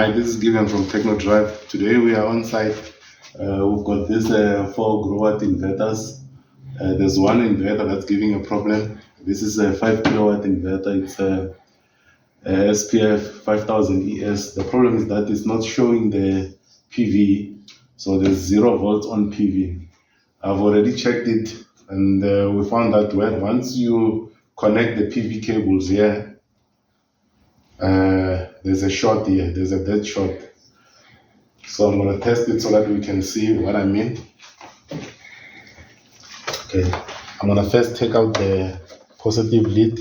Hi, this is Gideon from Techno Drive. Today we are on site. We've got this 4 Growatt inverters. There's one inverter that's giving a problem. This is a 5 kilowatt inverter. It's a SFP5000ES. The problem is that it's not showing the PV, so there's 0 volts on PV. I've already checked it, and we found that once you connect the PV cables here, there's a short here, there's a dead short. So I'm going to test it so that we can see what I mean. Okay, I'm going to first take out the positive lead.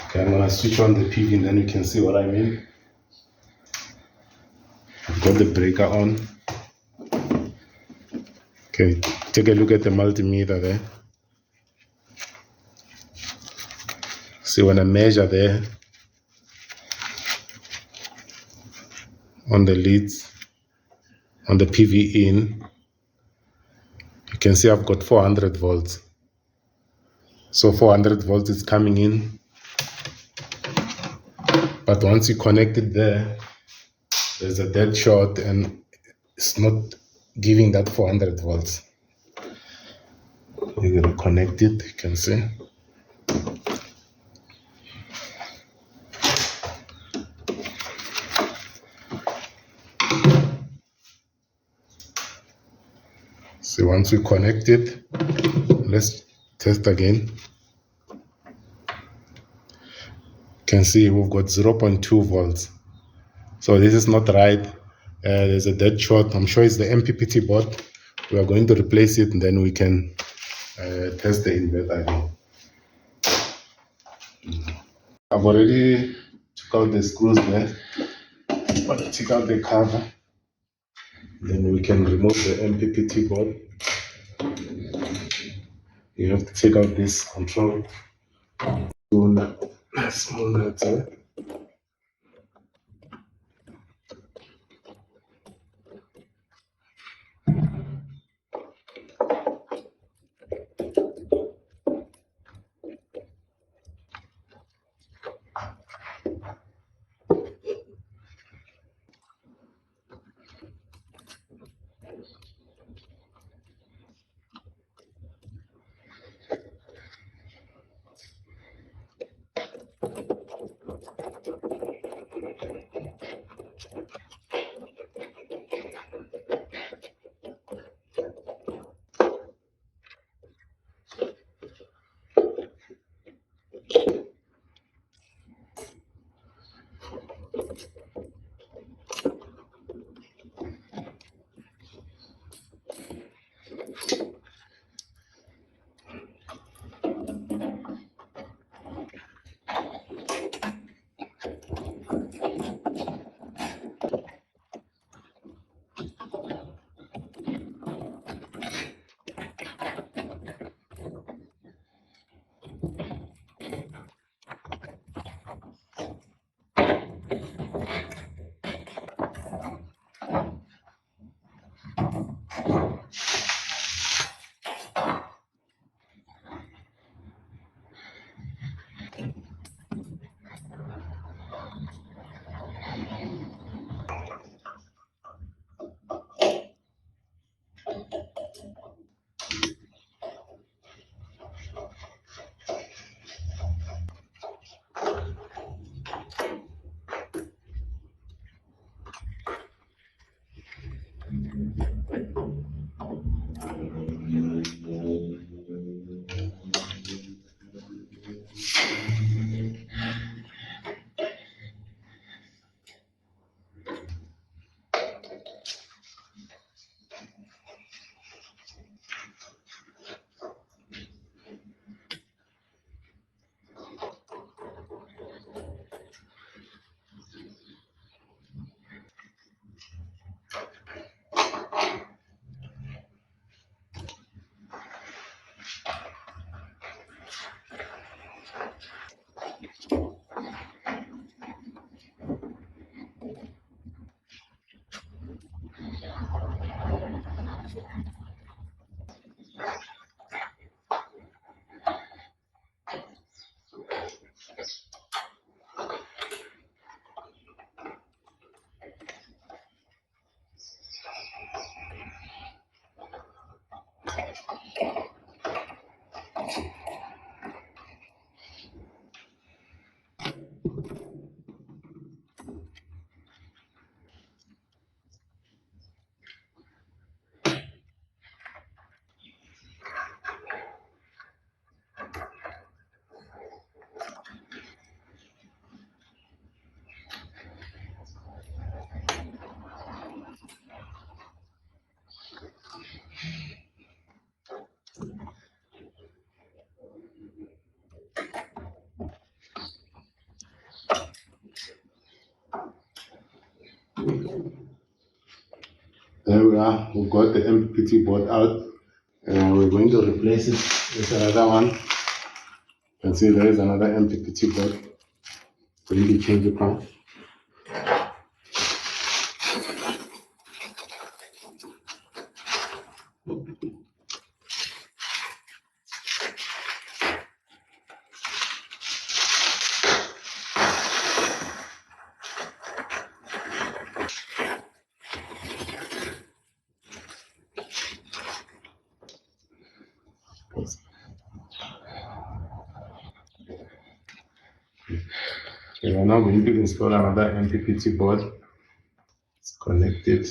Okay, I'm going to switch on the PV and then you can see what I mean. I've got the breaker on. Okay, take a look at the multimeter there. See, when I measure there on the leads, on the PV in, you can see I've got 400 volts. So 400 volts is coming in. But once you connect it there, there's a dead short and it's not giving that 400 volts. We're going to connect it, you can see. So once we connect it, let's test again. You can see we've got 0.2 volts. So this is not right. There's a dead short. I'm sure it's the MPPT board. We are going to replace it and then we can test the inverter again. I've already took out the screws there. But take out the cover. Then we can remove the MPPT board. You have to take out this control. Small nuts, There we are. We've got the MPPT board out. We're going to replace it with another one. You can see there is another MPPT board. Going to change it now. We are now going to install another MPPT board. It's connected.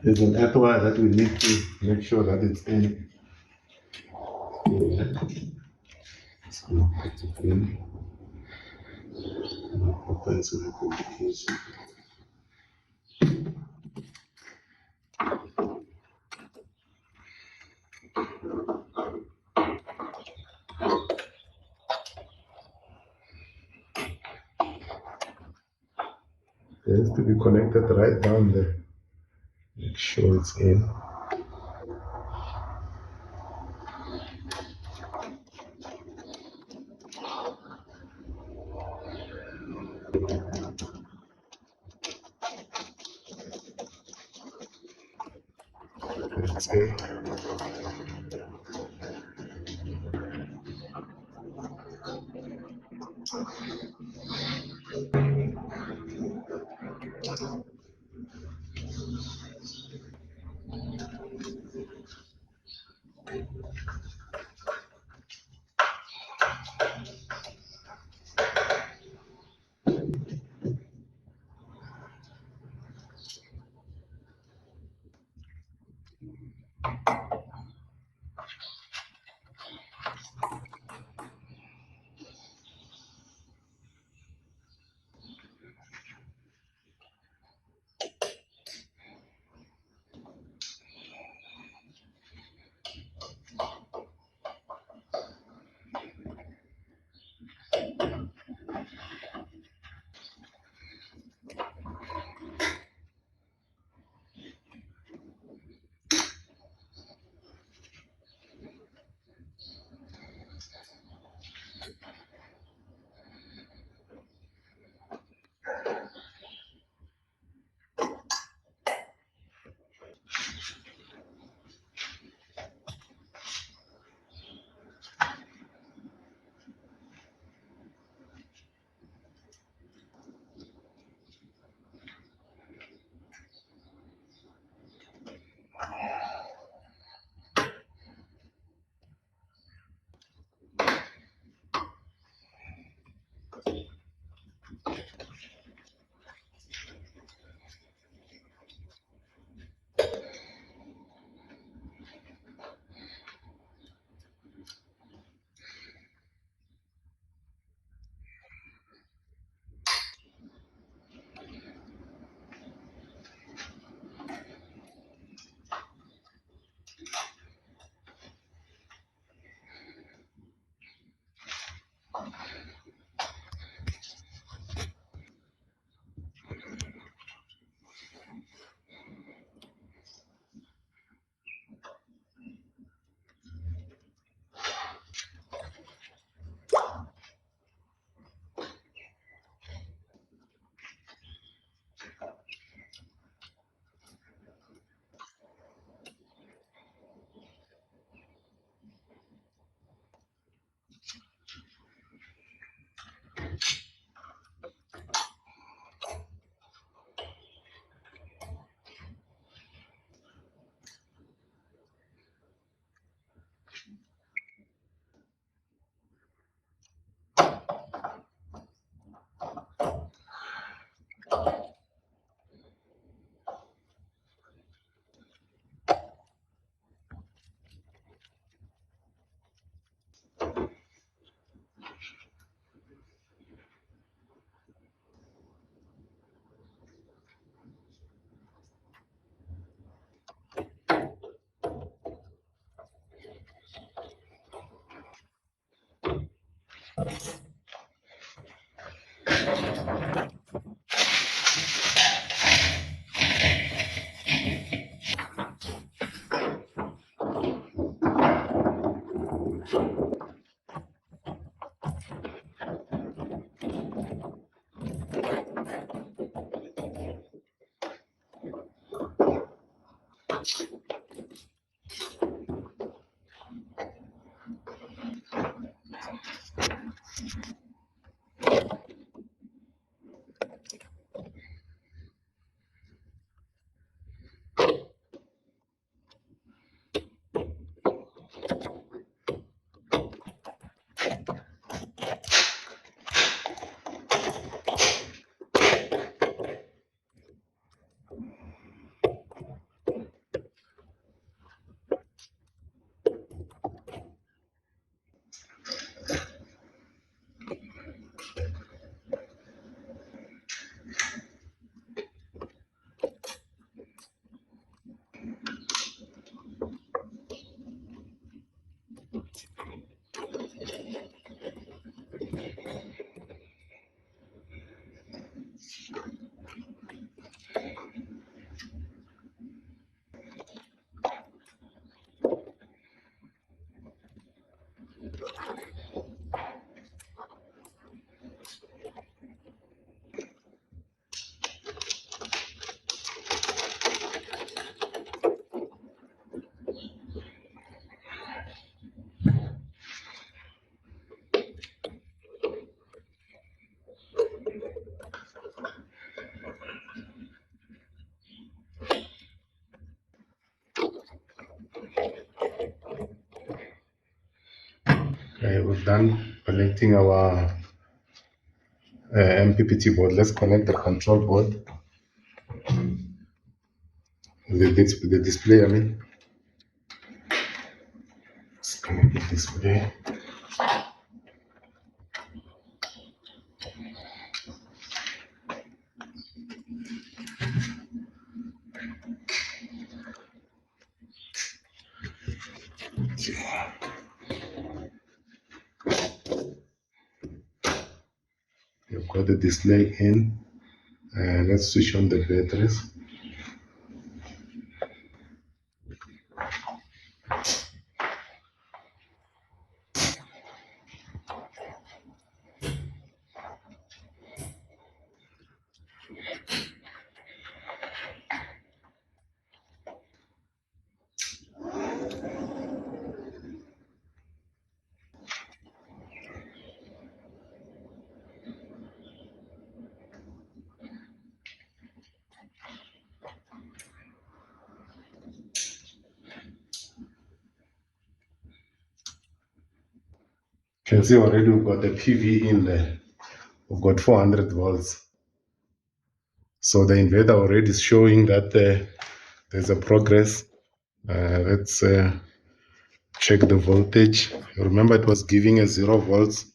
There's an earth wire that we need to make sure that it's in. Let's connect it in. Opens the communication. It has to be connected right down there. Make sure it's in. It's in. Okay, we've done connecting our MPPT board. Let's connect the control board. The display, I mean. Let's connect the display. You've got the display in. Let's switch on the batteries. You can see already we've got the PV in there. We've got 400 volts. So the inverter already is showing that there's a progress. Let's check the voltage. Remember, it was giving a 0 volts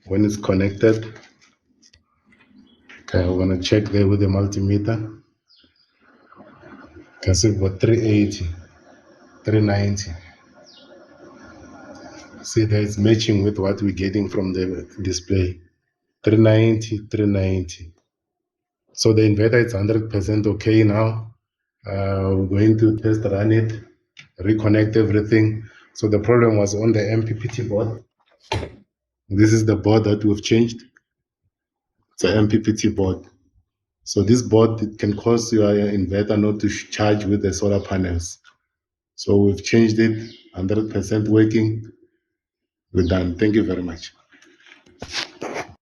when it's connected. Okay, we're gonna check there with the multimeter. You can see we've got 380, 390. See that it's matching with what we're getting from the display. 390, 390. So the inverter is 100% okay now. We're going to test run it, reconnect everything. So the problem was on the MPPT board. This is the board that we've changed. It's an MPPT board. So this board, it can cause your inverter not to charge with the solar panels. So we've changed it, 100% working. We're done. Thank you very much.